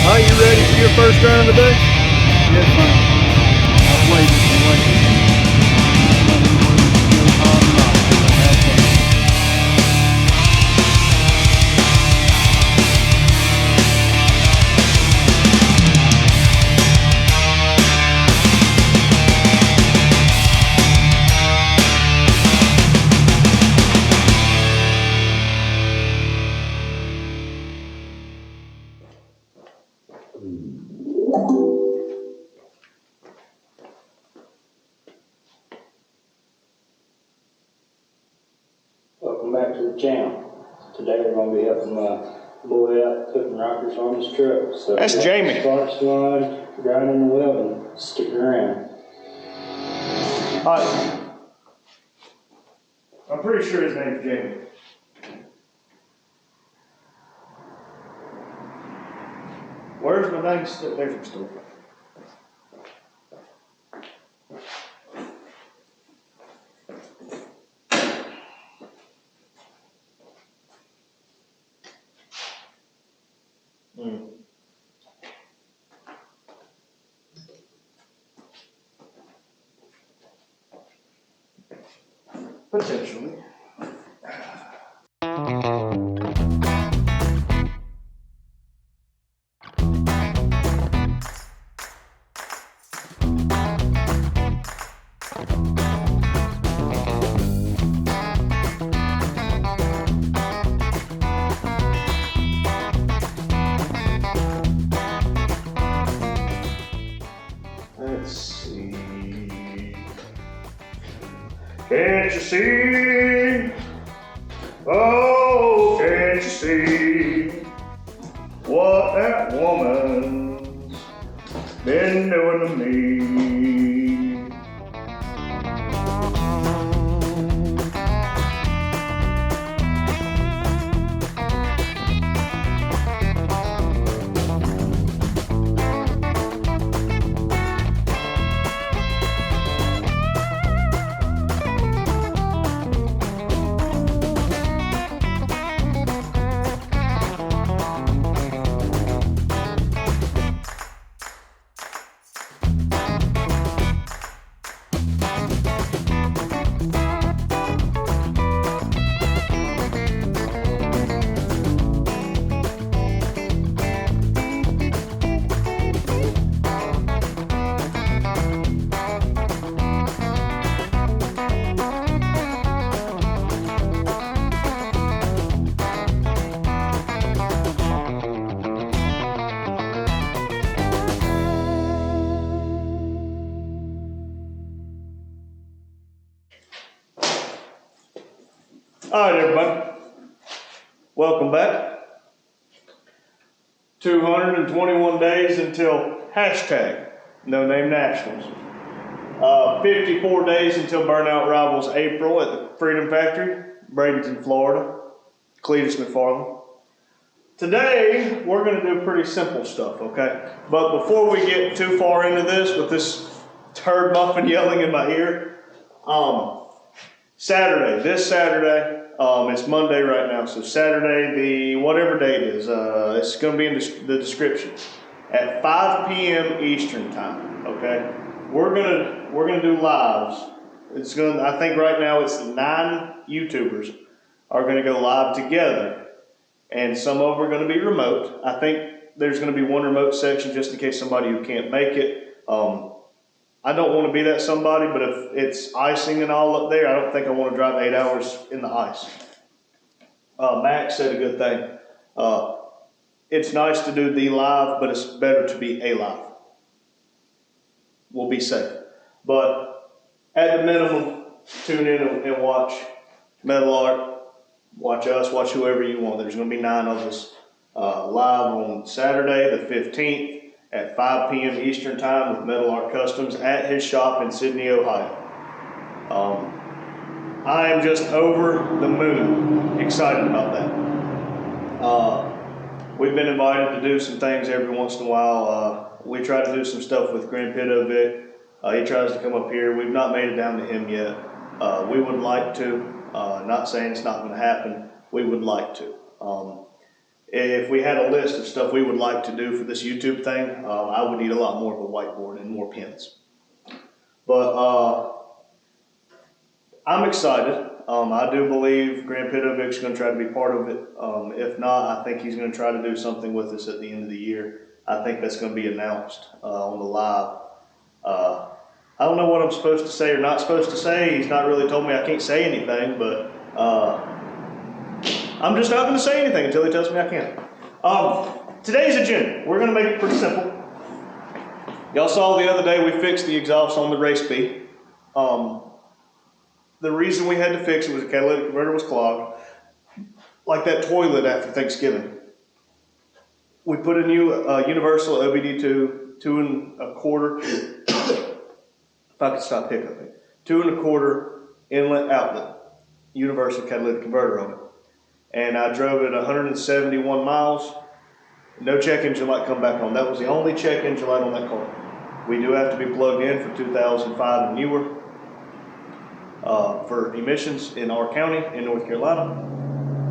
Are you ready for your first run of the day? Yes, man. I've waited and waited. Welcome back to the channel. Today we're going to be helping my boy out putting rockers on his truck. So That's Jamie. Sparks line, grinding the welding. Stick around. Hi. I'm pretty sure his name's Jamie. Where's my dang stuff? There's my stuff. Potentially. Let's see. Can't you see? Oh, can't you see what that woman's been doing to me? All right, everybody. Welcome back. 221 days until hashtag No Name Nationals. 54 days until Burnout Rivals April at the Freedom Factory, Bradenton, Florida. Cletus McFarland. Today, we're going to do pretty simple stuff, okay? But before we get too far into this with this turd muffin yelling in my ear, this Saturday, it's Monday right now, so Saturday, the whatever date it is, it's going to be in the description, at 5 p.m. Eastern time, okay? We're gonna do lives. I think right now it's 9 YouTubers are gonna go live together, and some of them are gonna be remote. I think there's gonna be one remote section just in case somebody who can't make it. I don't want to be that somebody, but if it's icing and all up there, I don't think I want to drive 8 hours in the ice. Max said a good thing. It's nice to do the live, but it's better to be a live. We'll be safe. But at the minimum, tune in and watch Metal Art, watch us, watch whoever you want. There's going to be 9 of us live on Saturday the 15th. At 5 p.m. Eastern time with Metal Art Customs at his shop in Sydney, Ohio. I am just over the moon excited about that. We've been invited to do some things every once in a while. We try to do some stuff with Grand Vic. He tries to come up here. We've not made it down to him yet. We would like to. Not saying it's not going to happen. We would like to. if we had a list of stuff we would like to do for this YouTube thing, I would need a lot more of a whiteboard and more pens. But I'm excited. I do believe Grant Pitovic's going to try to be part of it. If not, I think he's going to try to do something with us at the end of the year. I think that's going to be announced on the live. I don't know what I'm supposed to say or not supposed to say. He's not really told me I can't say anything, but I'm just not going to say anything until he tells me I can. Today's agenda, we're going to make it pretty simple. Y'all saw the other day we fixed the exhaust on the race B. The reason we had to fix it was the catalytic converter was clogged, like that toilet after Thanksgiving. We put a new universal OBD2 2.25. If I could stop hiccuping, 2.25 inlet outlet, universal catalytic converter on it. And I drove it 171 miles. No check engine light come back on. That was the only check engine light on that car. We do have to be plugged in for 2005 and newer for emissions in our county in North Carolina.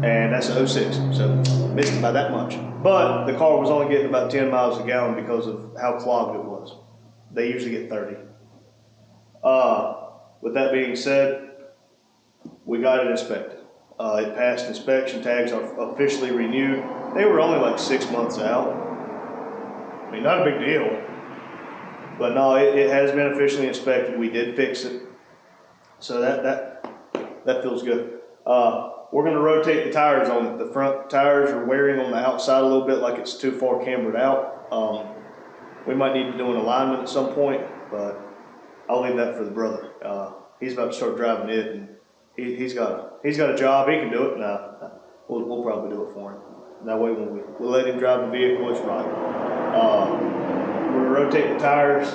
And that's a 06, so missed it by that much. But the car was only getting about 10 miles a gallon because of how clogged it was. They usually get 30. With that being said, we got it inspected. It passed inspection, tags are officially renewed. They were only like 6 months out. I mean, not a big deal. But no, it has been officially inspected. We did fix it. So that feels good. We're going to rotate the tires on it. The front tires are wearing on the outside a little bit like it's too far cambered out. We might need to do an alignment at some point, but I'll leave that for the brother. He's about to start driving it, and he's got a job. He can do it. No, we'll probably do it for him. That way, when we let him drive the vehicle, it's right. We're gonna rotate the tires.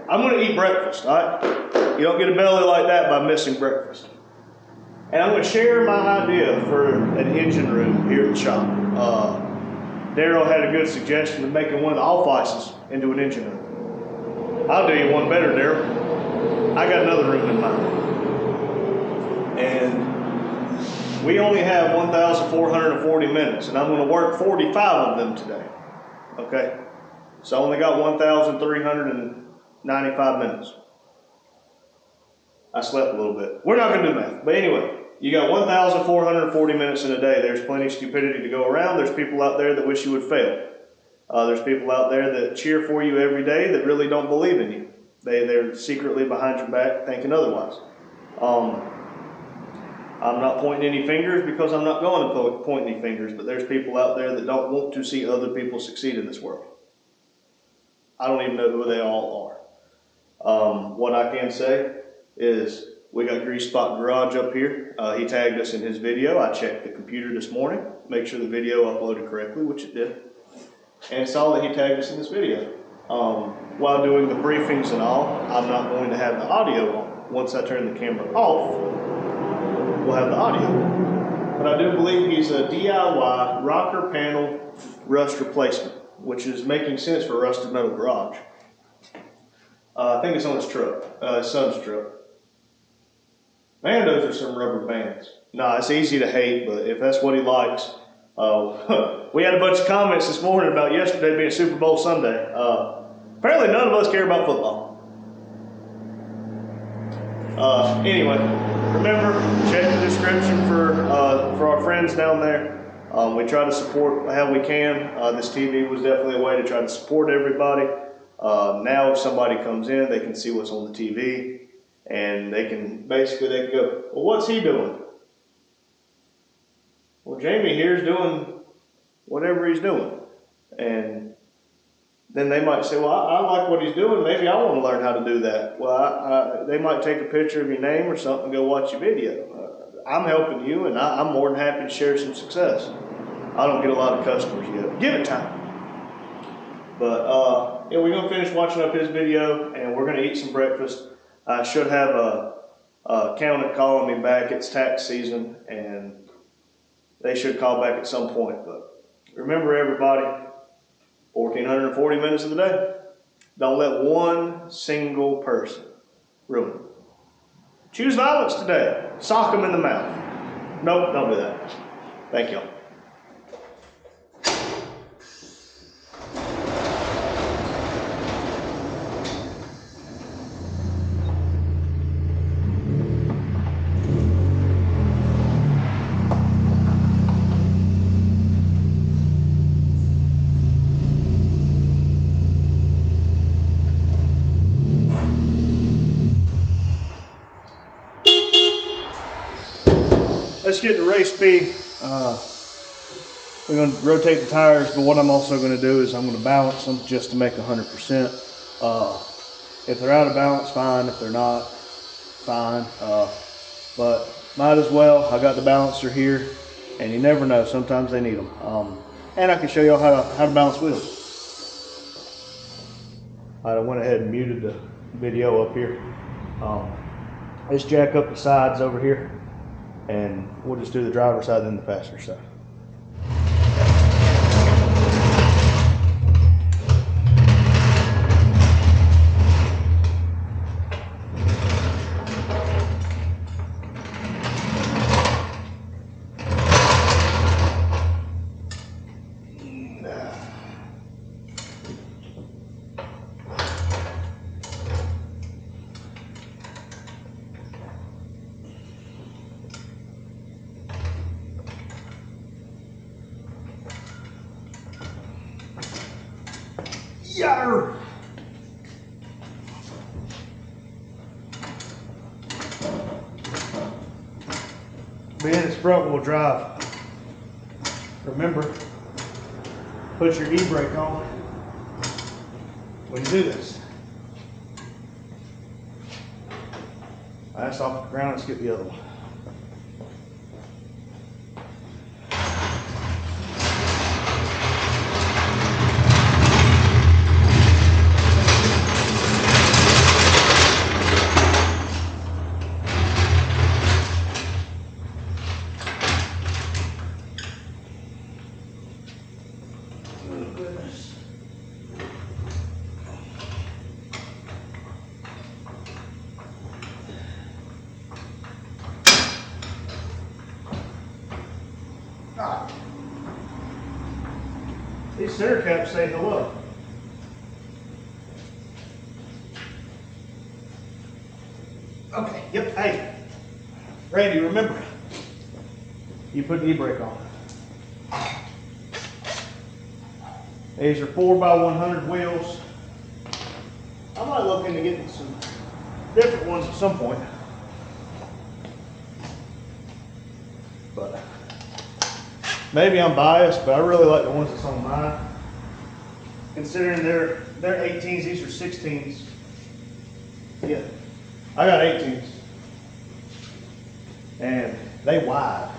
I'm gonna eat breakfast. All right, you don't get a belly like that by missing breakfast. And I'm gonna share my idea for an engine room here at the shop. Daryl had a good suggestion of making one of the off-ices into an engine room. I'll do you one better, Daryl. I got another room in mind. And we only have 1,440 minutes, and I'm going to work 45 of them today. Okay? So I only got 1,395 minutes. I slept a little bit. We're not going to do math. But anyway, you got 1,440 minutes in a day. There's plenty of stupidity to go around. There's people out there that wish you would fail. There's people out there that cheer for you every day that really don't believe in you. They're secretly behind your back thinking otherwise. I'm not pointing any fingers because I'm not going to point any fingers, but there's people out there that don't want to see other people succeed in this world. I don't even know who they all are. What I can say is we got Grease Spot Garage up here. He tagged us in his video. I checked the computer this morning, make sure the video uploaded correctly, which it did. And saw that he tagged us in this video. While doing the briefings and all, I'm not going to have the audio on. Once I turn the camera off, we'll have the audio. But I do believe he's a DIY rocker panel rust replacement, which is making sense for a rusted metal garage. I think it's on his truck, his son's truck. Man, those are some rubber bands. Nah, it's easy to hate, but if that's what he likes. We had a bunch of comments this morning about yesterday being Super Bowl Sunday. Apparently none of us care about football. Anyway, remember, check the description for our friends down there. We try to support how we can. This TV was definitely a way to try to support everybody. Now if somebody comes in, they can see what's on the TV, and they can go, well, what's he doing? Well, Jamie here's doing whatever he's doing. And then they might say, well, I like what he's doing. Maybe I want to learn how to do that. Well, they might take a picture of your name or something and go watch your video. I'm helping you, and I'm more than happy to share some success. I don't get a lot of customers yet. Give it time. But yeah, we're going to finish watching up his video, and we're going to eat some breakfast. I should have a accountant calling me back. It's tax season, and they should call back at some point. But remember, everybody, 1,440 minutes of the day. Don't let one single person ruin it. Choose violence today. Sock them in the mouth. Nope, don't do that. Thank y'all. get to race B. We're going to rotate the tires, but what I'm also going to do is I'm going to balance them just to make 100%. If they're out of balance, fine. If they're not, fine. But might as well. I got the balancer here, and you never know. Sometimes they need them. And I can show y'all how to balance wheels. I went ahead and muted the video up here. Let's jack up the sides over here, and we'll just do the driver's side and then the passenger side. Yarr! Being it's front wheel drive, remember, put your e-brake on when you do this. That's off the ground, let's get the other one. These center caps say hello. Okay, yep, hey. Randy, remember, you put the e-brake on. These are 4x100 wheels. I might look into getting some different ones at some point. But maybe I'm biased, but I really like the ones that's on mine. Considering they're 18s, these are 16s. Yeah, I got 18s. And they wide.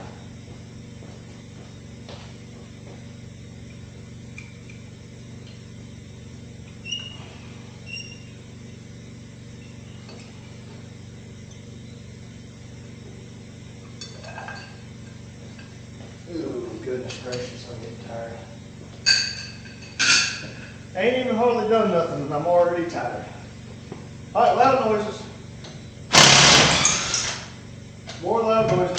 Ooh, goodness gracious, I'm getting tired. Ain't even hardly done nothing and I'm already tired. Alright, loud noises. More loud noises.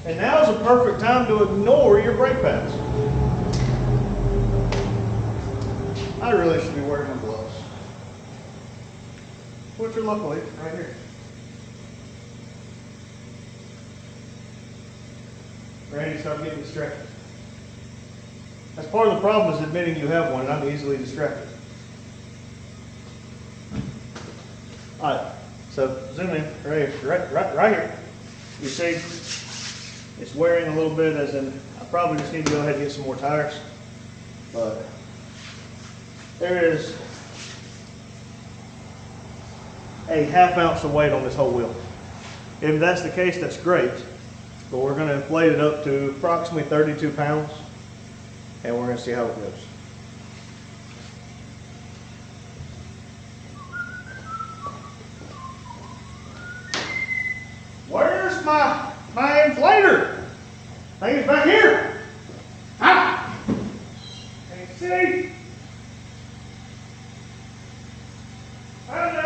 And now is a perfect time to ignore your brake pads. I really should be wearing my gloves, which are luckily right here. Randy, stop getting distracted. That's part of the problem, is admitting you have one, and I'm easily distracted. Alright, so zoom in, right here. You see, it's wearing a little bit, as in, I probably just need to go ahead and get some more tires. But there is a ½ ounce of weight on this whole wheel. If that's the case, that's great. But we're going to inflate it up to approximately 32 pounds, and we're going to see how it goes. Where's my inflator? I think it's back here. Ah! Can't see. Found it.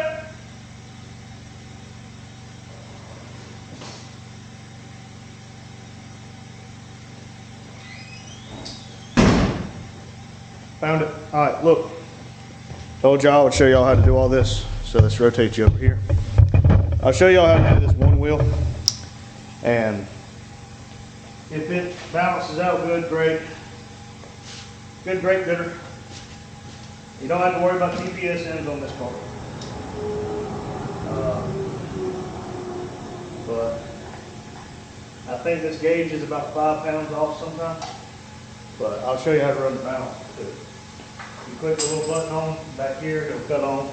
Found it. All right, look. Told y'all I would show y'all how to do all this. So let's rotate you over here. I'll show y'all how to do this one wheel. And if it balances out good, great. Good, great, gooder. You don't have to worry about TPS ends on this car. But I think this gauge is about 5 pounds off sometimes. But I'll show you how to run the balance too. You click the little button on back here, it'll cut on.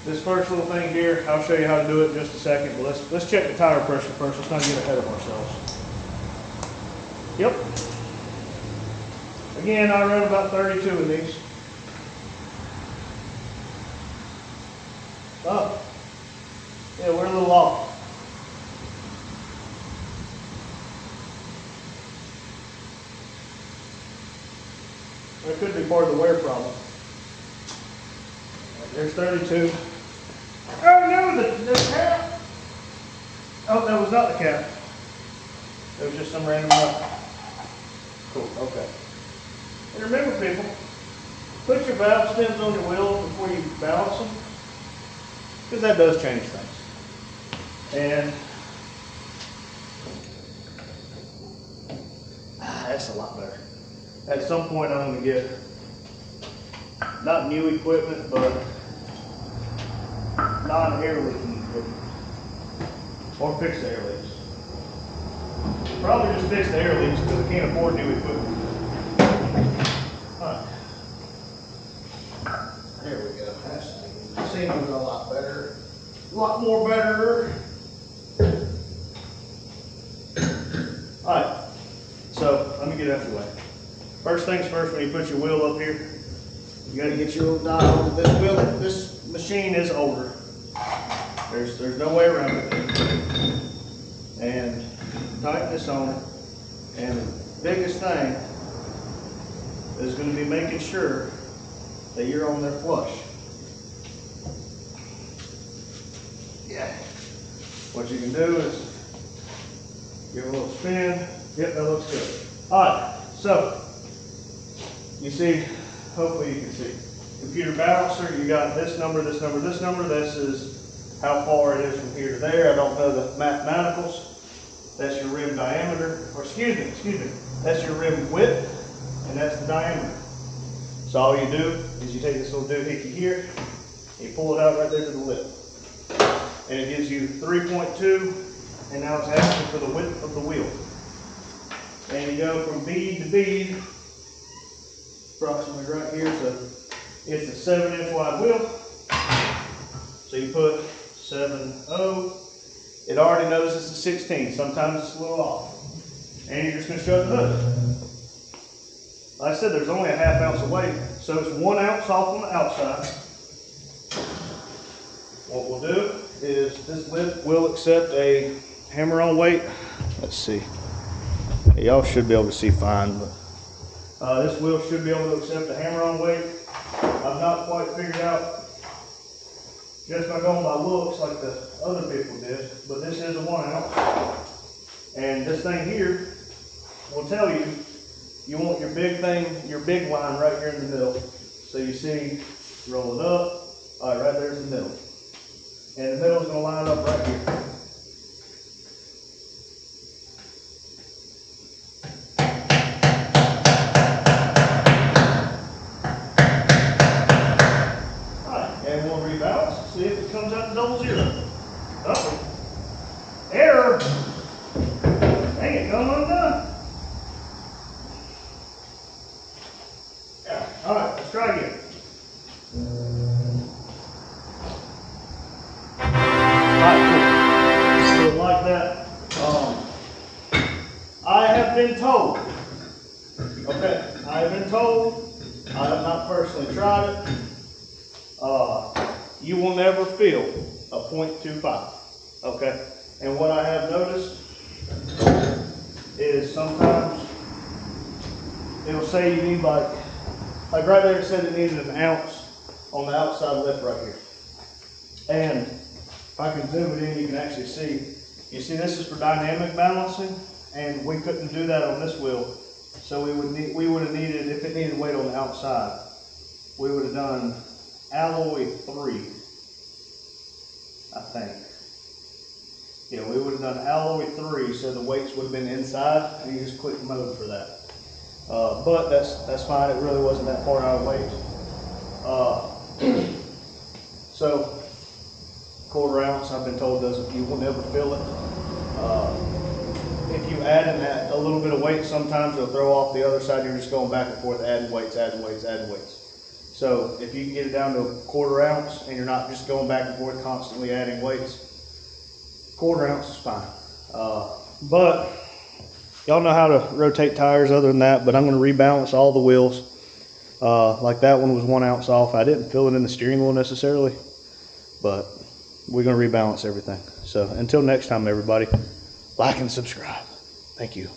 This first little thing here, I'll show you how to do it in just a second, but let's check the tire pressure first. Let's not get ahead of ourselves. Yep. Again, I run about 32 of these. Oh, yeah, we're a little off. That could be part of the wear problem. There's 32. Oh no, the cap. Oh, that was not the cap. It was just some random number. Cool, okay. And remember people, put your valve stems on your wheel before you balance them, because that does change things. And that's a lot better. At some point I'm going to get, not new equipment, but non-air leaking equipment. Or fix the air leaks. Probably just fix the air leaks because I can't afford new equipment. Alright. There we go. That seems a lot better. A lot more better. Alright. So, let me get out of the way. First things first, when you put your wheel up here, you got to get your little dial. This wheel, this machine is older. There's no way around it. And tighten this on. And the biggest thing is going to be making sure that you're on there flush. Yeah. What you can do is give a little spin. Yep, that looks good. Alright, so you see, hopefully you can see. Computer balancer, you got this number, this number, this number. This is how far it is from here to there. I don't know the mathematicals. That's your rim diameter, or excuse me, that's your rim width, and that's the diameter. So all you do is you take this little doohickey here, and you pull it out right there to the lip. And it gives you 3.2, and now it's asking for the width of the wheel. And you go from bead to bead, approximately right here, so it's a 7-inch wide wheel. So you put 7/0. It already knows it's a 16. Sometimes it's a little off. And you're just going to shut the hood. Like I said, there's only a 1/2 ounce of weight, so it's 1 ounce off on the outside. What we'll do is this lip will accept a hammer-on weight. Let's see. Y'all should be able to see fine, but this wheel should be able to accept a hammer-on weight. I've not quite figured out just by going by looks like the other people did, but this is a 1 ounce. And this thing here will tell you, you want your big thing, your big line right here in the middle. So you see, roll it up, all right, right there's the middle. And the middle is going to line up right here. And we'll rebalance, see if it comes out to 00. Uh-oh. Error. Dang it, come undone. Yeah. Alright, let's try again. Alright, cool. So like that. I have been told. Okay, I have been told. I have not personally tried it. You will never feel a 0.25, okay? And what I have noticed is sometimes it'll say you need like right there it said it needed 1 ounce on the outside lip right here. And if I can zoom it in, you can actually see, you see this is for dynamic balancing, and we couldn't do that on this wheel. So we would have needed, if it needed weight on the outside, we would have done alloy 3, I think. Yeah, we would have done alloy 3, so the weights would have been inside, and you just click mode for that. But that's fine. It really wasn't that far out of weight. So 1/4 ounce, I've been told, you will never fill it. If you add in that a little bit of weight, sometimes it'll throw off the other side. You're just going back and forth, adding weights. So if you can get it down to 1/4 ounce and you're not just going back and forth constantly adding weights, 1/4 ounce is fine. But y'all know how to rotate tires other than that, but I'm going to rebalance all the wheels. Like that one was 1 ounce off. I didn't fill it in the steering wheel necessarily, but we're going to rebalance everything. So until next time, everybody, like and subscribe. Thank you.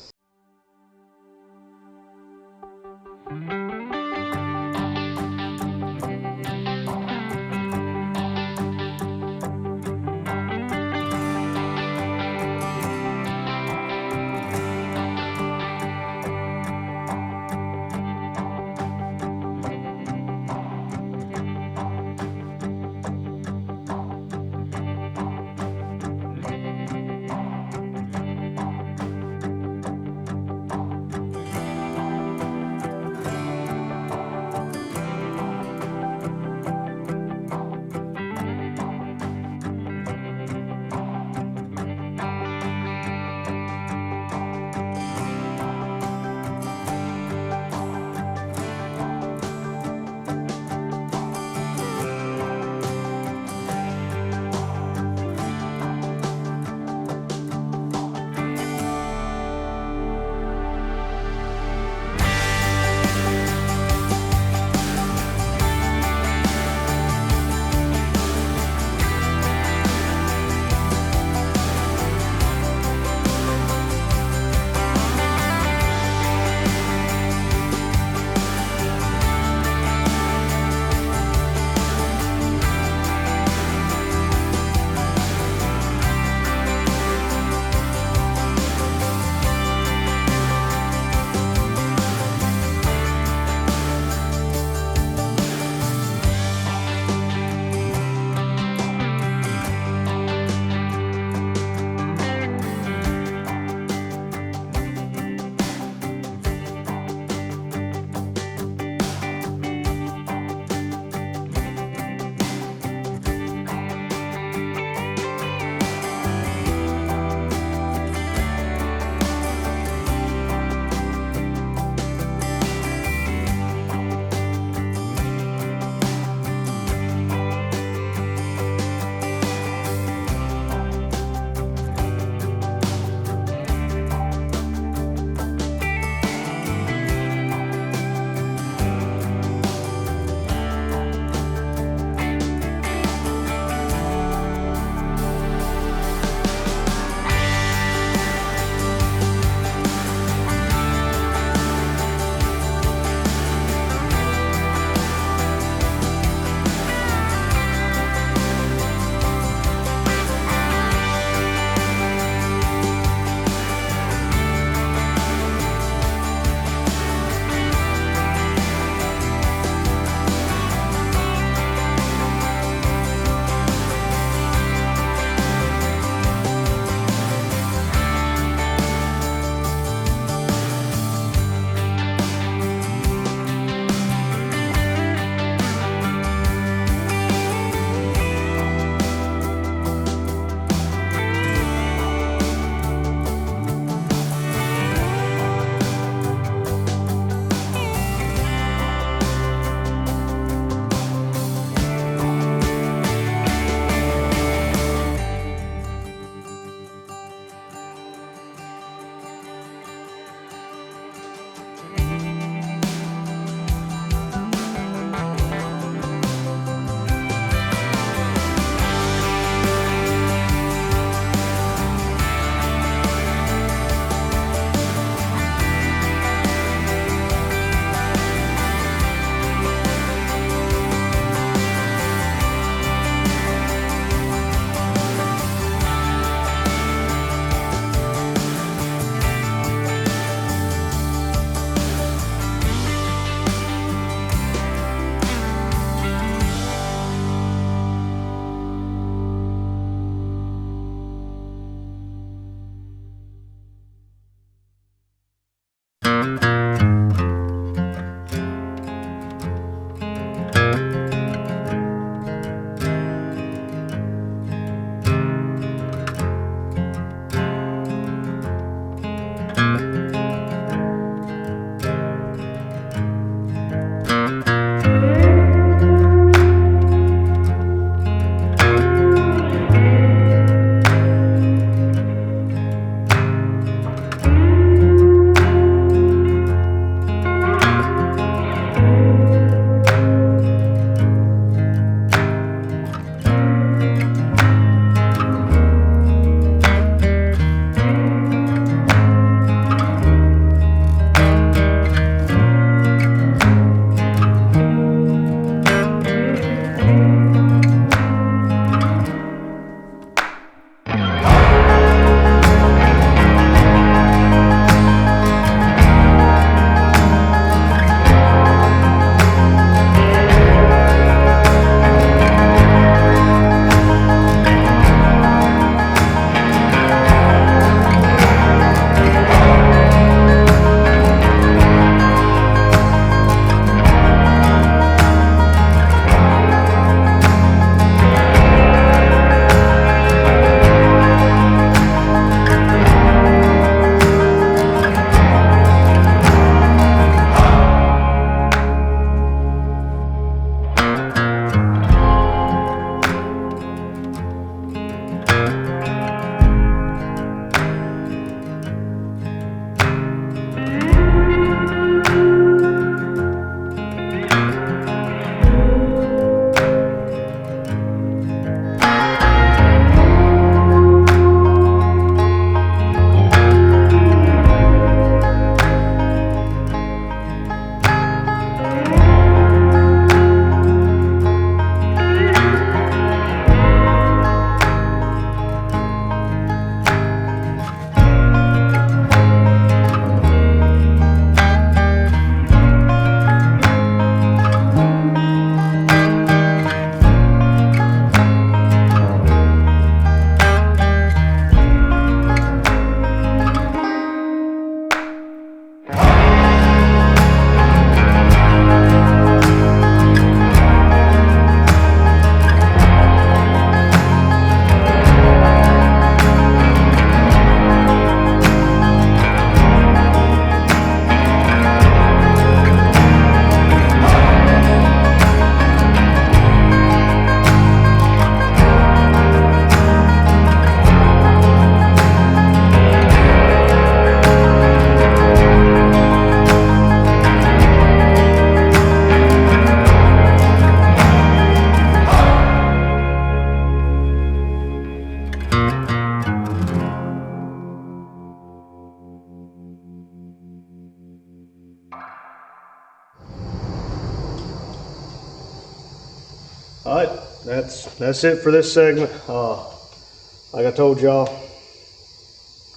that's it for this segment. Like I told y'all,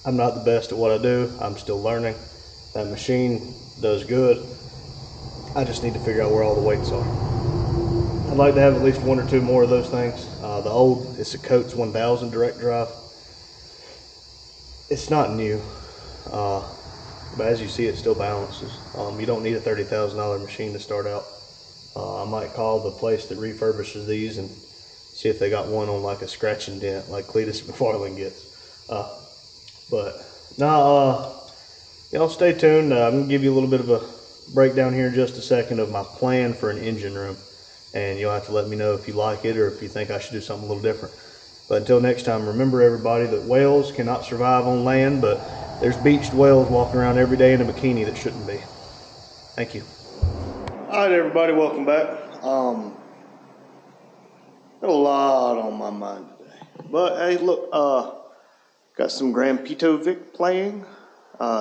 I'm not the best at what I do. I'm still learning. That machine does good. I just need to figure out where all the weights are. I'd like to have at least one or two more of those things. The old, it's a Coates 1000 direct drive. It's not new, but as you see, it still balances. You don't need a $30,000 machine to start out. I might call the place that refurbishes these and see if they got one on like a scratch and dent like Cletus McFarland gets. But now, y'all stay tuned. I'm gonna give you a little bit of a breakdown here in just a second of my plan for an engine room, and you'll have to let me know if you like it or if you think I should do something a little different. But until next time, remember everybody that whales cannot survive on land, but there's beached whales walking around every day in a bikini that shouldn't be. Thank you. All right, everybody, welcome back. Got a lot on my mind today, but hey, look, got some Grand Pitovic playing.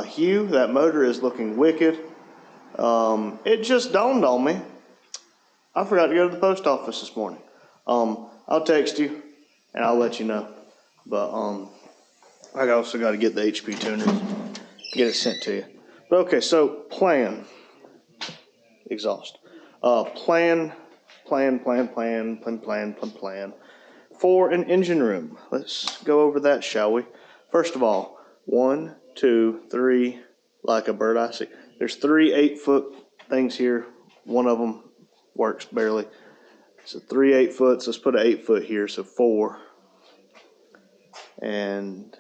Hugh, that motor is looking wicked. It just dawned on me, I forgot to go to the post office this morning. I'll text you and I'll let you know. But I also got to get the HP tuner, get it sent to you. But okay, so plan, exhaust, plan for an engine room. Let's go over that, shall we? First of all, 1, 2, 3, like a bird I see. There's 3 8-foot things here. One of them works barely. So 3 8-foots. Let's put an 8-foot here. So 4 and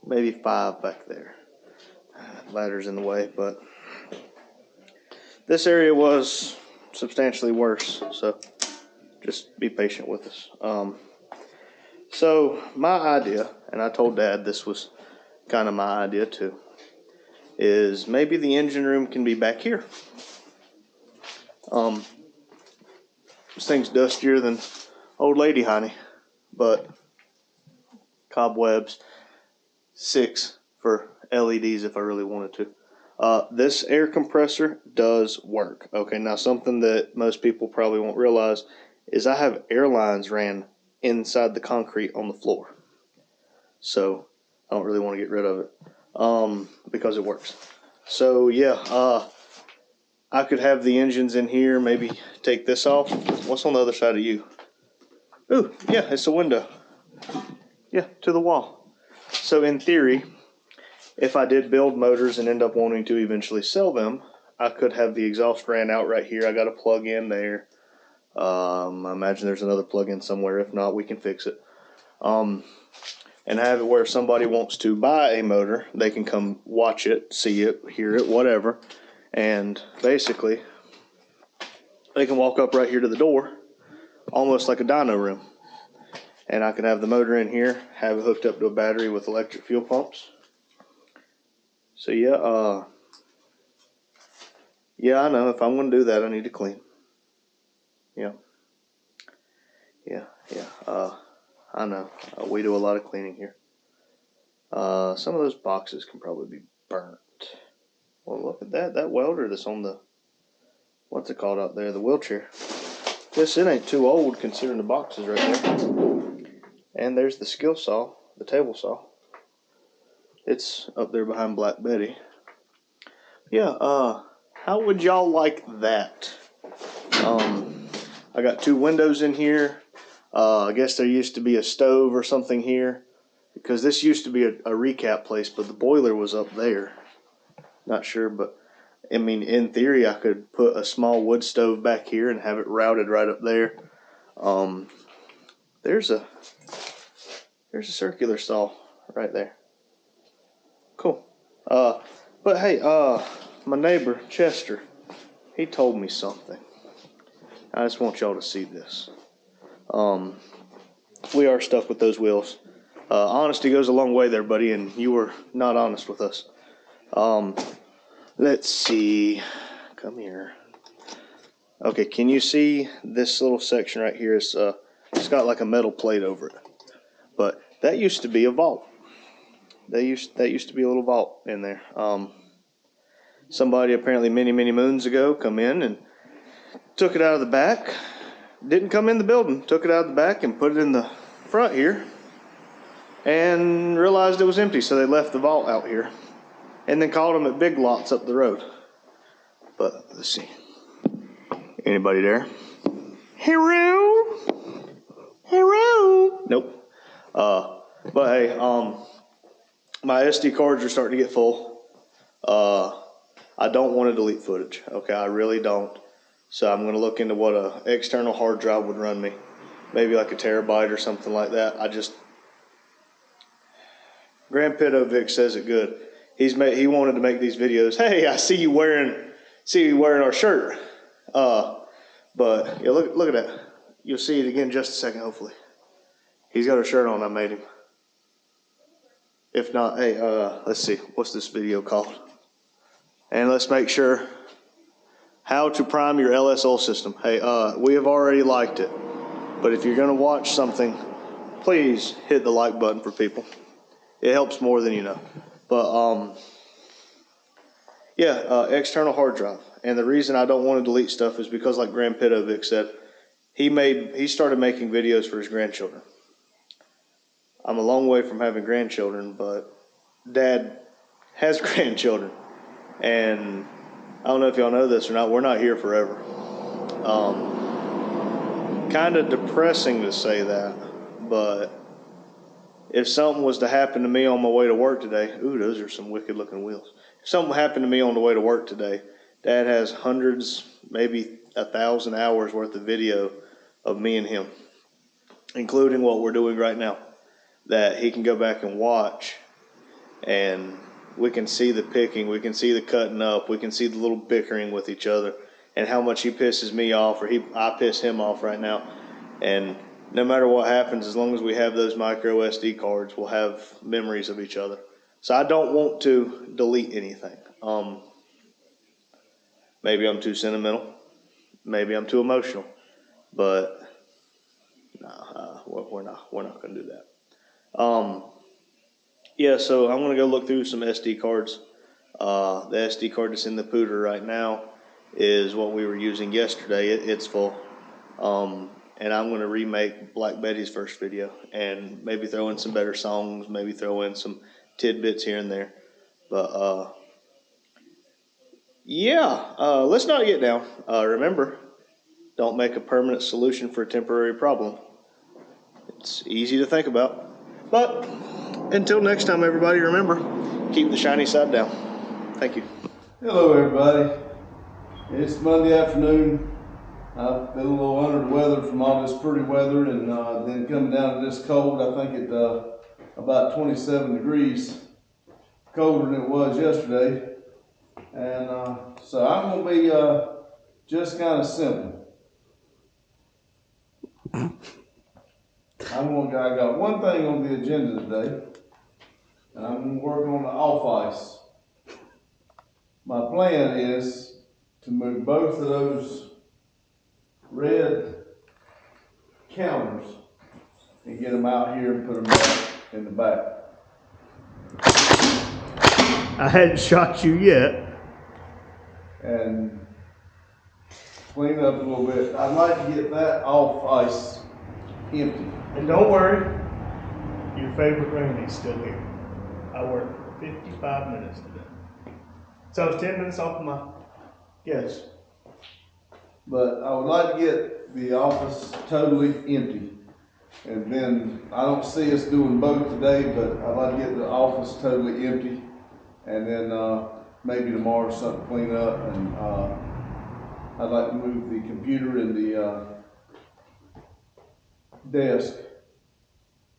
maybe 5 back there. Ladder's in the way, but this area was substantially worse. So just be patient with us. So my idea, and I told Dad this was kind of my idea too, is maybe the engine room can be back here. This thing's dustier than old lady honey, but cobwebs, 6 for LEDs if I really wanted to. This air compressor does work. Okay, now something that most people probably won't realize is I have air lines ran inside the concrete on the floor. So I don't really want to get rid of it because it works. So yeah, I could have the engines in here, maybe take this off. What's on the other side of you? Ooh, yeah, it's a window. Yeah, to the wall. So in theory, if I did build motors and end up wanting to eventually sell them, I could have the exhaust ran out right here. I got a plug in there. I imagine there's another plug in somewhere. If not, we can fix it. And have it where if somebody wants to buy a motor, they can come watch it, see it, hear it, whatever. And basically, they can walk up right here to the door, almost like a dyno room. And I could have the motor in here, have it hooked up to a battery with electric fuel pumps. So yeah, I know if I'm going to do that, I need to clean. Yeah. I know. We do a lot of cleaning here. Some of those boxes can probably be burnt. Well, look at that. That welder that's on the, what's it called out there? The wheelchair. Guess it ain't too old considering the boxes right there. And there's the skill saw, the table saw. It's up there behind Black Betty. Yeah, how would y'all like that? I got 2 windows in here. I guess there used to be a stove or something here, because this used to be a recap place, but the boiler was up there. Not sure, but I mean, in theory, I could put a small wood stove back here and have it routed right up there. There's a circular saw right there. Cool. But hey, my neighbor Chester, he told me something. I just want y'all to see this. We are stuck with those wheels. Honesty goes a long way there, buddy, and you were not honest with us. Let's see. Come here. Okay, can you see this little section right here? It's got like a metal plate over it. But that used to be a vault. That used to be a little vault in there. Somebody apparently many moons ago come in and took it out of the back, didn't come in the building, took it out of the back and put it in the front here, and realized it was empty, so they left the vault out here, and then called them at Big Lots up the road. But let's see, anybody there? Hello? Hello? Nope. But hey, my SD cards are starting to get full. I don't want to delete footage. Okay, I really don't. So I'm going to look into what a external hard drive would run me. Maybe like a terabyte or something like that. Grand Vic says it good. He wanted to make these videos. Hey, I see you wearing our shirt. But yeah, look at that. You'll see it again in just a second, hopefully. He's got a shirt on I made him. If not, hey, let's see. What's this video called? And let's make sure. How to prime your LSL system. Hey, we have already liked it. But if you're going to watch something, please hit the like button for people. It helps more than you know. But, yeah, external hard drive. And the reason I don't want to delete stuff is because, like Grand Vic said, he started making videos for his grandchildren. I'm a long way from having grandchildren, but Dad has grandchildren. And I don't know if y'all know this or not, we're not here forever. Kind of depressing to say that, but if something was to happen to me on my way to work today, ooh, those are some wicked looking wheels. If something happened to me on the way to work today, Dad has hundreds, maybe 1,000 hours worth of video of me and him, including what we're doing right now, that he can go back and watch, and we can see the picking, we can see the cutting up, we can see the little bickering with each other, and how much he pisses me off, or I piss him off right now. And no matter what happens, as long as we have those micro SD cards, we'll have memories of each other. So I don't want to delete anything. Maybe I'm too sentimental, maybe I'm too emotional, but no, we're not going to do that. Yeah, so I'm going to go look through some SD cards. The SD card that's in the pooter right now is what we were using yesterday. It's full. And I'm going to remake Black Betty's first video and maybe throw in some better songs, maybe throw in some tidbits here and there. But, yeah, let's not get down. Remember, don't make a permanent solution for a temporary problem. It's easy to think about. But until next time, everybody, remember, keep the shiny side down. Thank you. Hello, everybody. It's Monday afternoon. I feel a little under the weather from all this pretty weather, and then coming down to this cold. I think it about 27 degrees colder than it was yesterday. And so I'm going to be just kind of simple. I got one thing on the agenda today, and I'm going to work on the off ice. My plan is to move both of those red counters and get them out here and put them back in the back. I hadn't shot you yet. And clean up a little bit. I'd like to get that off ice empty. And don't worry, your favorite Randy's still here. I worked for 55 minutes today. So I was 10 minutes off of my guess. But I would like to get the office totally empty. And then I don't see us doing both today, but I'd like to get the office totally empty. And then maybe tomorrow something clean up. And I'd like to move the computer and the desk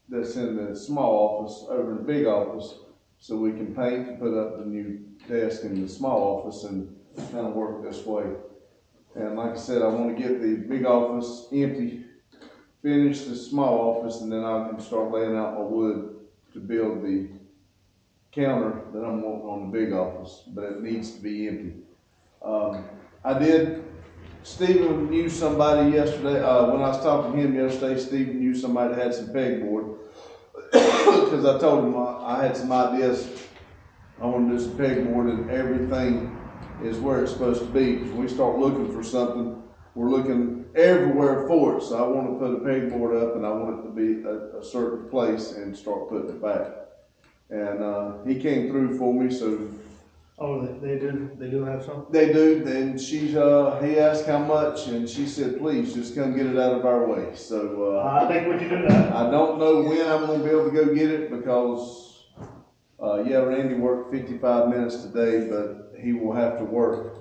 that's in the small office over in the big office, so we can paint and put up the new desk in the small office and kind of work this way. And like I said, I want to get the big office empty, finish the small office, and then I can start laying out my wood to build the counter that I'm wanting on the big office, but it needs to be empty. Stephen knew somebody yesterday, when I was talking to him yesterday, Stephen knew somebody that had some pegboard, because I told him I had some ideas. I want to do some pegboard, and everything is where it's supposed to be. Because when we start looking for something, we're looking everywhere for it, so I want to put a pegboard up, and I want it to be a certain place and start putting it back. And he came through for me, so. Oh, they do have some? They do, and he asked how much, and she said, please, just come get it out of our way, so. I think we can do that. I don't know when I'm gonna be able to go get it, because, Randy worked 55 minutes today, but he will have to work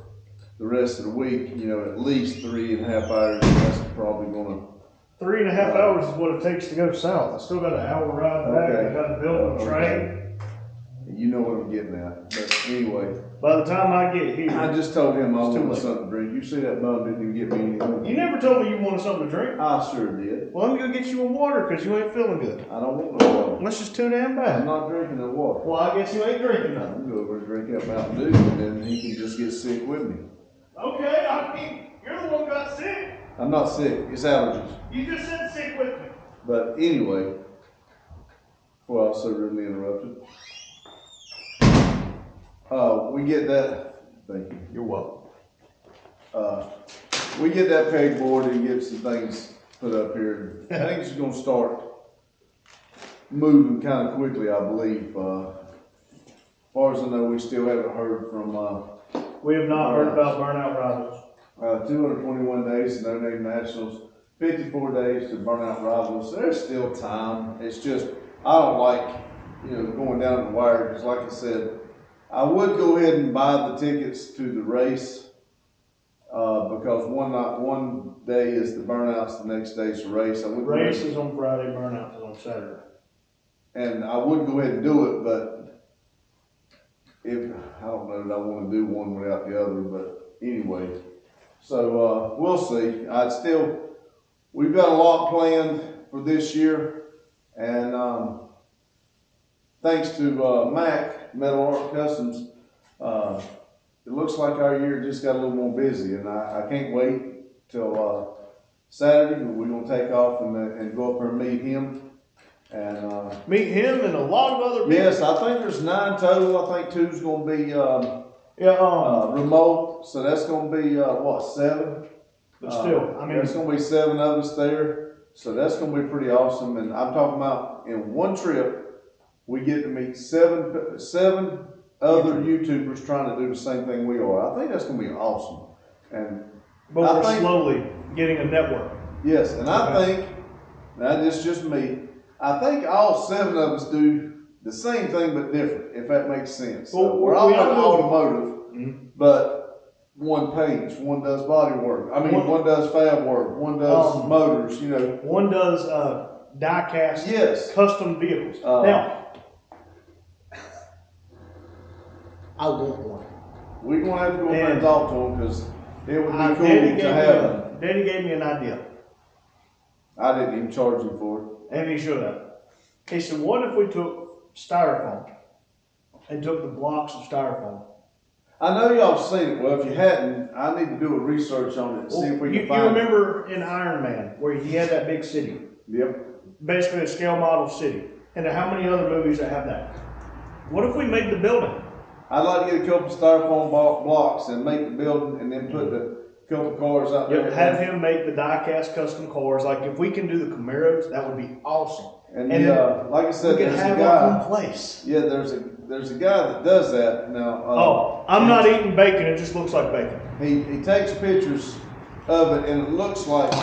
the rest of the week, at least 3.5 hours, and that's probably gonna. 3.5 hours is what it takes to go south. I still got an hour ride back. Okay. I got to build a train. You know what I'm getting at, but anyway. By the time I get here, I just told him I It's too wanted late. something to drink. You see that bum didn't even get me anything. you never told me you wanted something to drink. I sure did. Well, I'm gonna get you a water because you ain't feeling good. I don't want no water. That's just too damn I'm bad. not drinking no water. Well, I guess you ain't drinking I'm nothing. gonna go over and drink that Mountain Dew, and then he can just get sick with me. Okay, I mean, you're the one who got sick. I'm not sick, it's allergies. You just said sick with me. But anyway, well, I was so rudely interrupted. We get that, thank you. You're welcome. We get that pegboard and get some things put up here. Things are gonna start moving kind of quickly, I believe. As far as I know, we still haven't heard from, We have not heard about burnout rivals. 221 days to No Name Nationals, 54 days to Burnout Rivals. So there's still time. It's just, I don't like, going down the wire, because like I said, I would go ahead and buy the tickets to the race, because one day is the burnouts, the next day is the race. Race is on Friday, burnout is on Saturday. And I would go ahead and do it, but I don't know that I want to do one without the other, but anyway. So, we'll see. We've got a lot planned for this year, and, thanks to, Mac, Metal Art Customs, it looks like our year just got a little more busy, and I can't wait till, Saturday. We're gonna take off and go up there and meet him. And, Meet him and a lot of other people. yes, I think there's 9 total. I think 2's gonna be, remote, so that's gonna be, 7? But still, I mean, There's gonna be 7 of us there, so that's gonna be pretty awesome. And I'm talking about in one trip, we get to meet 7 other YouTubers trying to do the same thing we are. I think that's gonna be awesome. And but we're slowly getting a network. yes, and I think, now this is just me, I think all 7 of us do the same thing but different, if that makes sense. Well, We're all we in all do. automotive, but one paints, one does body work. I mean, one does fab work, one does motors, One does die cast Yes. custom vehicles. Now, I want one. We're gonna have to go over and And talk to them, because it would be Daddy cool gave to have them. Daddy gave me an idea, I didn't even charge him for it. and he should have. He said, "What if we took styrofoam and took the blocks of styrofoam?" I know y'all have seen it. Well, if you hadn't, I need to do a research on it and see if we you can find it. remember in Iron Man where he had that big city, Yep. basically a scale model city, and there are how many other movies that have that? What if we made the building? I'd like to get a couple styrofoam blocks and make the building, and then put the couple cars out there. Have him make the die-cast custom cars. Like if we can do the Camaros, that would be awesome. And then like I said, we could there's a have guy. our own place. Yeah, there's a guy that does that now. I'm not eating bacon. It just looks like bacon. He takes pictures of it, and it looks like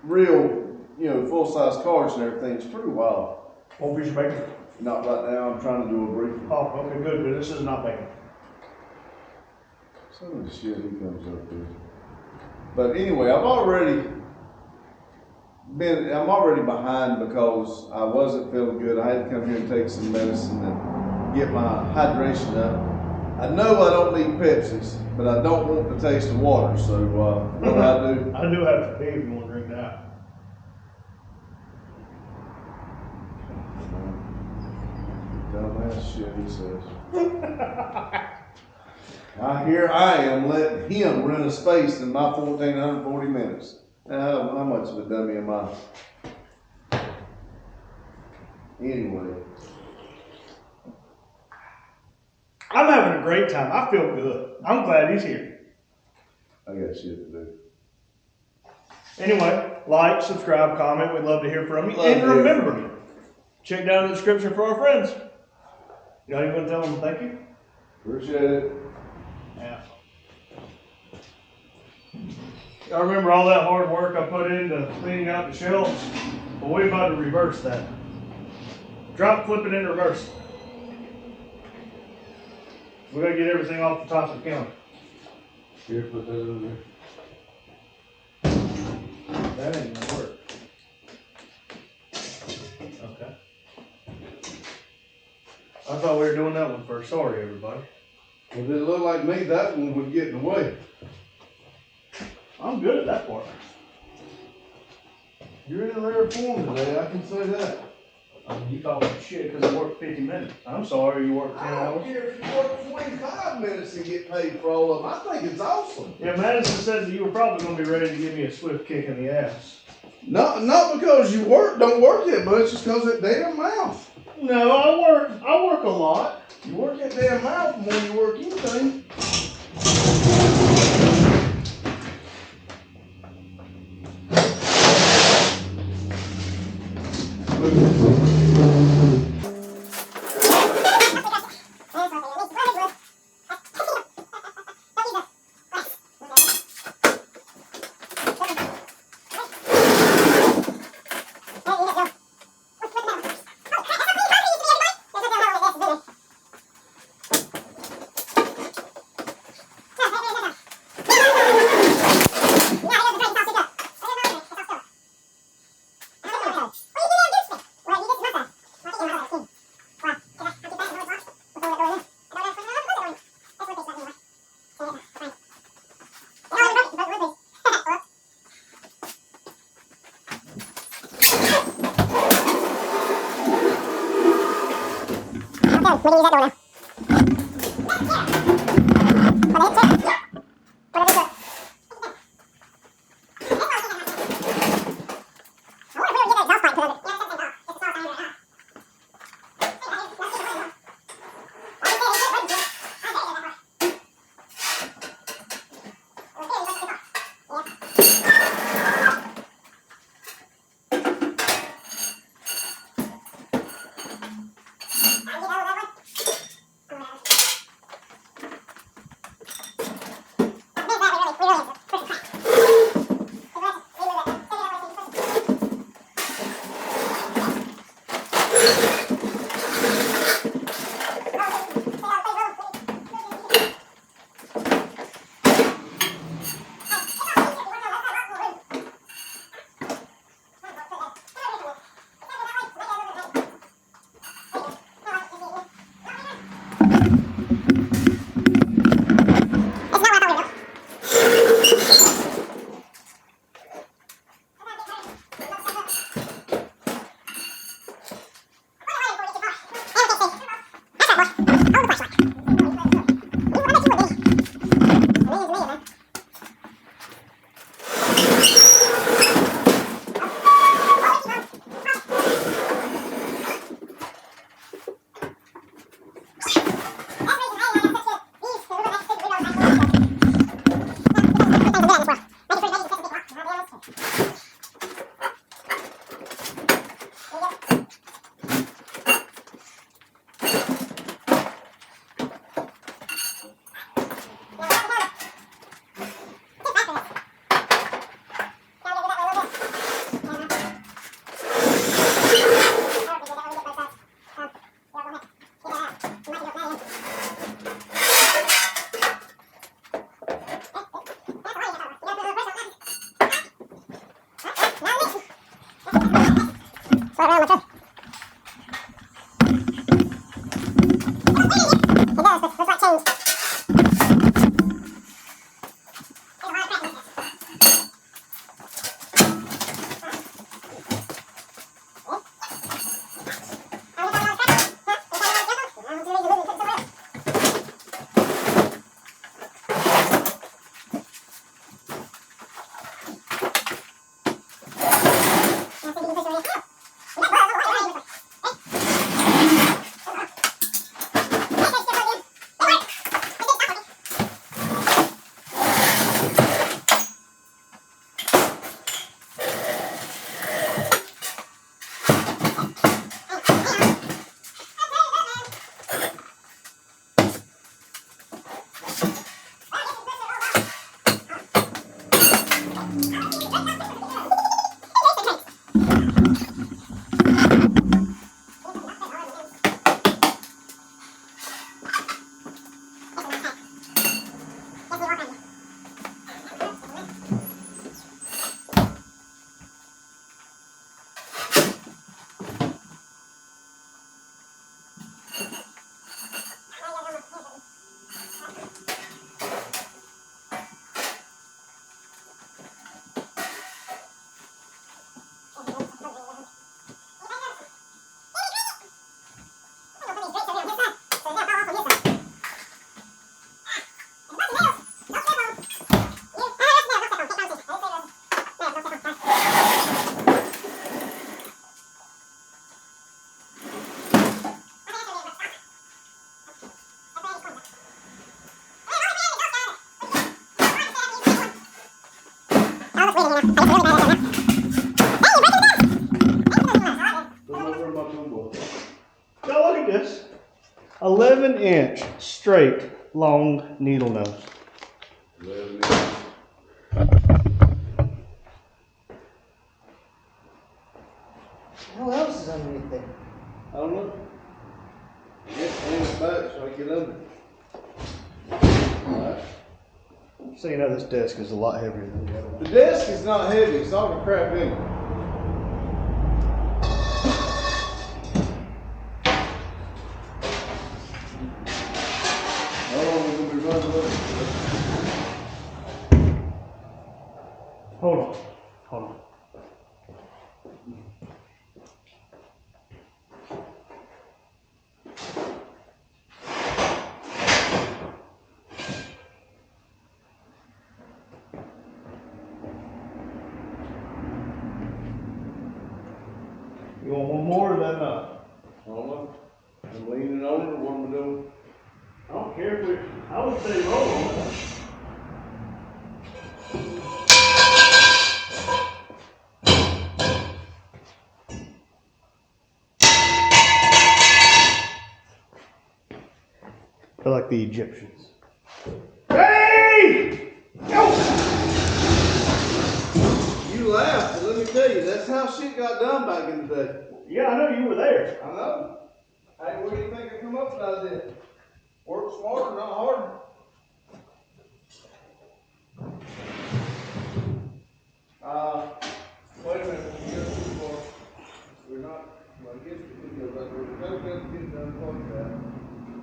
real, full size cars and everything. It's pretty wild. One piece of bacon. Not right now. I'm trying to do a briefing. Oh, okay, good. But this is not bacon. Some of the shit he comes up with. But anyway, I'm already behind because I wasn't feeling good. I had to come here and take some medicine and get my hydration up. I know I don't need Pepsis, but I don't want the taste of water. So what do I do? I do have to pee if you want to drink that. Dumbass shit he says. Here I am letting him run a space in my 1,440 minutes. How much of a dummy am I? Anyway. I'm having a great time. I feel good. I'm glad he's here. I got shit to do. Anyway, like, subscribe, comment. We'd love to hear from you. Love And to hear remember, from you. check down the description for our friends. You want to tell them thank you? Appreciate it. Yeah. I remember all that hard work I put into cleaning out the shelves. Well, we're about to reverse that. Drop, flip it in reverse. We gotta get everything off the top of the counter. Here, put that in That ain't gonna work. Okay. I thought we were doing that one first. Sorry, everybody. there. If it looked like me, that one would get in the way. I'm good at that part. You're in rare form today, I can say that. You talking shit because I worked 50 minutes. I'm sorry you worked 10 I don't hours. care if you work 25 minutes and get paid for all of them. I think it's awesome. Yeah, Madison said that you were probably going to be ready to give me a swift kick in the ass. Not because you don't work that much, it's because that damn mouth. No, I work a lot. You work that damn mouth more than you work anything. 11-inch straight long needle nose. 11 inches. What else is underneath there? I don't know. I guess bring it back so I get under. Alright. So you know this desk is a lot heavier than the other one. The desk is not heavy, it's all the crap in it. How long are we gonna be running with it? Hold on. Hold on. You want one more or that enough? I don't know. I'm leaning over it, what am I doing? I don't care if we, I would say roll on it. Feel like the Egyptians. Hey! Go! You laugh, but let me tell you, that's how shit got done back in the day. Yeah, I know you were there. I know. Hey, where do you think I come up with that idea? Work smarter, not harder. Wait a minute, we got too far. We're not, well, I guess we could go back there. We're not going to get done like that.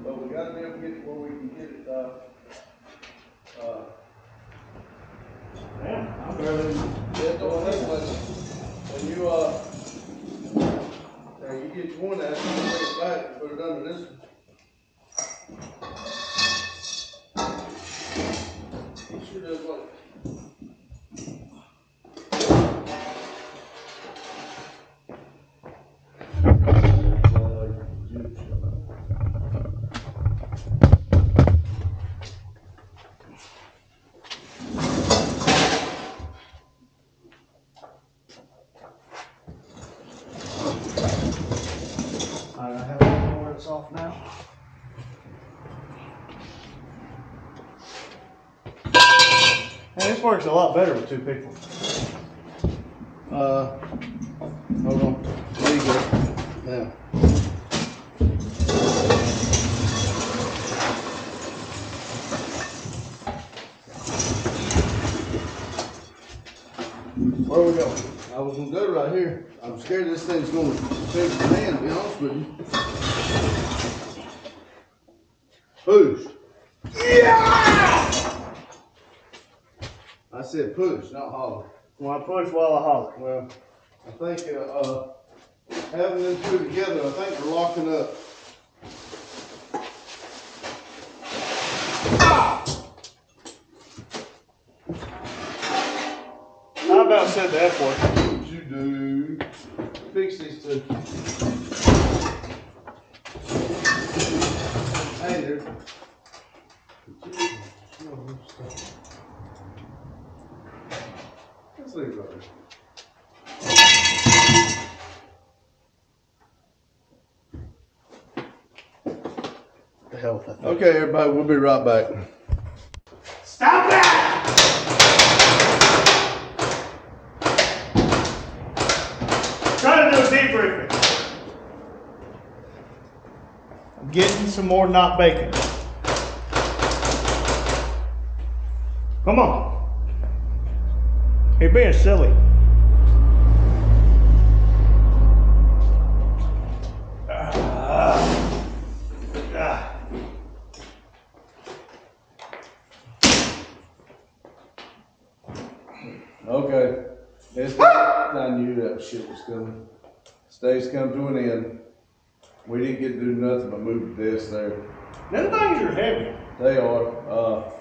But we got to be able to get to where we can get it, Damn, I'm barely. yeah, don't think much. When you, now you get one out, you bring it back and put it under this one. It sure does like. I have one more that's off now. Hey, this works a lot better with two people. Hold on. There you go. Now. Where are we going? I was gonna go right here. I'm scared this thing's gonna change my hand, to be honest with you. Push. Yeah! I said push, not holler. Well, I push while I holler. Well, I think, having them two together, I think they're locking up. I about said the F word. What'd you do? Fix these two. Hey there. Let's leave it right there. The hell with that thing. Okay, everybody, we'll be right back. Stop that! Trying to do a debriefing. I'm getting some more not bacon. Come on. You're being silly. Okay. I knew that shit was coming. Day's come to an end. We didn't get to do nothing but move the desk there. Them things are heavy. They are.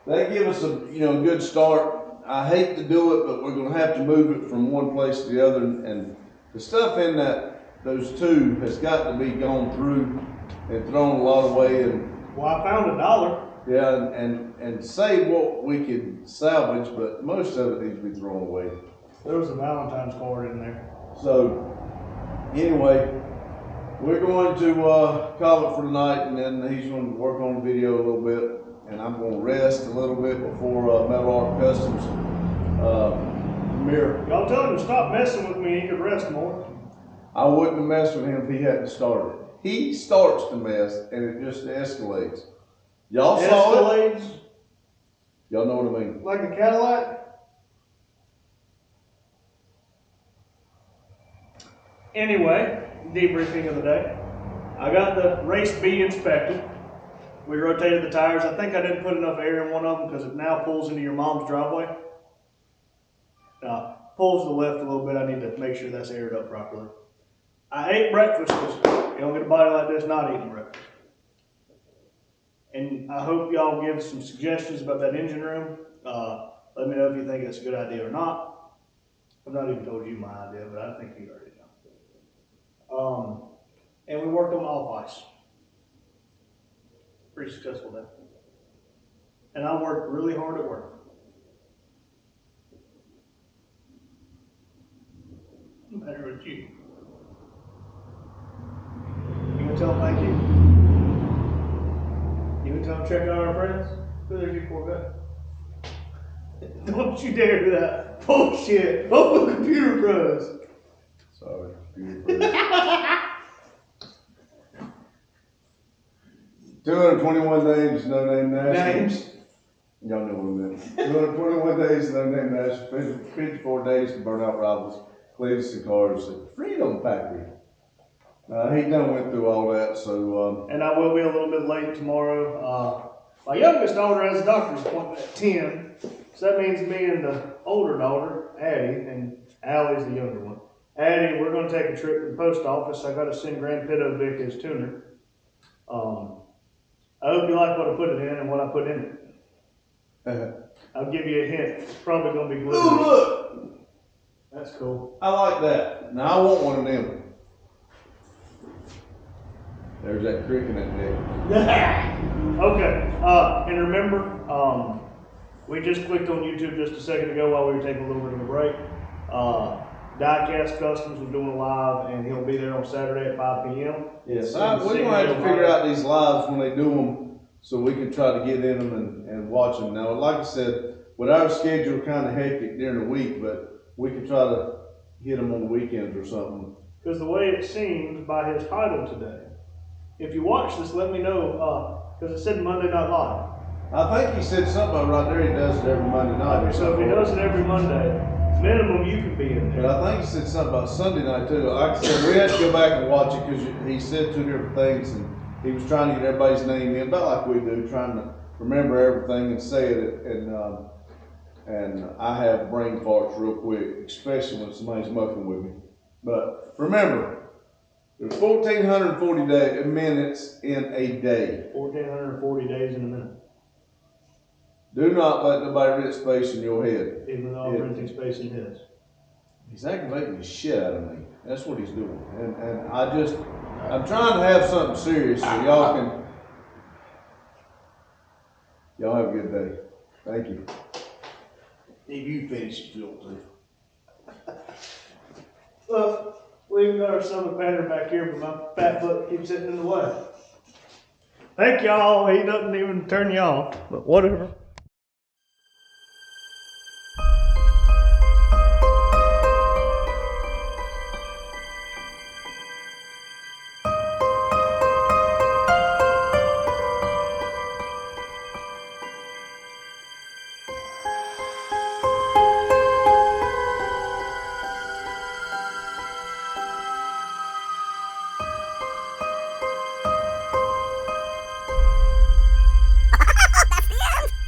They give us a good start. I hate to do it, but we're gonna have to move it from one place to the other, and the stuff in those two has got to be gone through and thrown a lot away. And Well, I found $1. yeah, and save what we can salvage, but most of it needs to be thrown away. There was a Valentine's card in there. So anyway, We're going to call it for tonight, and then he's going to work on the video a little bit, and I'm going to rest a little bit before Metal Art Customs mirror. Y'all tell him to stop messing with me, he could rest more. I wouldn't have messed with him if he hadn't started. He starts the mess, and it just escalates. Y'all saw it? Escalades Y'all know what I mean. like a Cadillac? Anyway, debriefing of the day. I got the race B inspected. We rotated the tires. I think I didn't put enough air in one of them because it now pulls into your mom's driveway. Pulls to the left a little bit. I need to make sure that's aired up properly. I ate breakfast because you don't get a body like this not eating breakfast. And I hope y'all give some suggestions about that engine room. Let me know if you think it's a good idea or not. I've not even told you my idea, but I think you already know. And we worked on off ice. Pretty successful day. And I worked really hard at work. No matter what you. You gonna tell them thank you? You gonna tell them check out our friends? There's your poor guy. Don't you dare do that. Bullshit. Oh, computer pros. Sorry, computer pros. 221 days, no name national. Names. Y'all know what I meant. 221 days, no name national. 54 days to burn out rivals. Cletus and Cars at Freedom Factory. He done went through all that, so. And I will be a little bit late tomorrow. My youngest daughter has a doctor's appointment at 10. So that means me and the older daughter, Addie, and Allie's the younger one. Addie, we're going to take a trip to the post office. I got to send Grand Pitto Vic his tuner. I hope you like what I put it in and what I put in it. I'll give you a hint. It's probably going to be glittering. Ooh, look! That's cool. I like that. Now I want one of them. There's that crick in that neck. Okay. And remember, we just clicked on YouTube just a second ago while we were taking a little bit of a break. Diecast Customs was doing a live, and he'll be there on Saturday at 5 p.m. Yes, we're going to have to figure out these lives when they do them so we can try to get in them and watch them. Now, like I said, with our schedule kind of hectic during the week, but we could try to hit them on the weekends or something. Because the way it seemed by his title today, if you watch this, let me know, because it said Monday Night Live. I think he said something about right there, he does it every Monday night or So something. if he does it every Monday, minimum you can be in there. But I think he said something about Sunday night too. Like I said, we had to go back and watch it because he said two different things and he was trying to get everybody's name in, about like we do, trying to remember everything and say it. And I have brain farts real quick, especially when somebody's mucking with me. But remember, there's 1,440 minutes in a day. 1,440 days in a minute. Do not let nobody rent space in your head. Even though I'm renting space in his. He's aggravating the shit out of me. That's what he's doing. And I'm trying to have something serious so y'all have a good day. Thank you. If you finish it, you'll do. Look, we've got our summer banner back here, but my fat foot keeps sitting in the way. Thank y'all. He doesn't even turn you off, but whatever.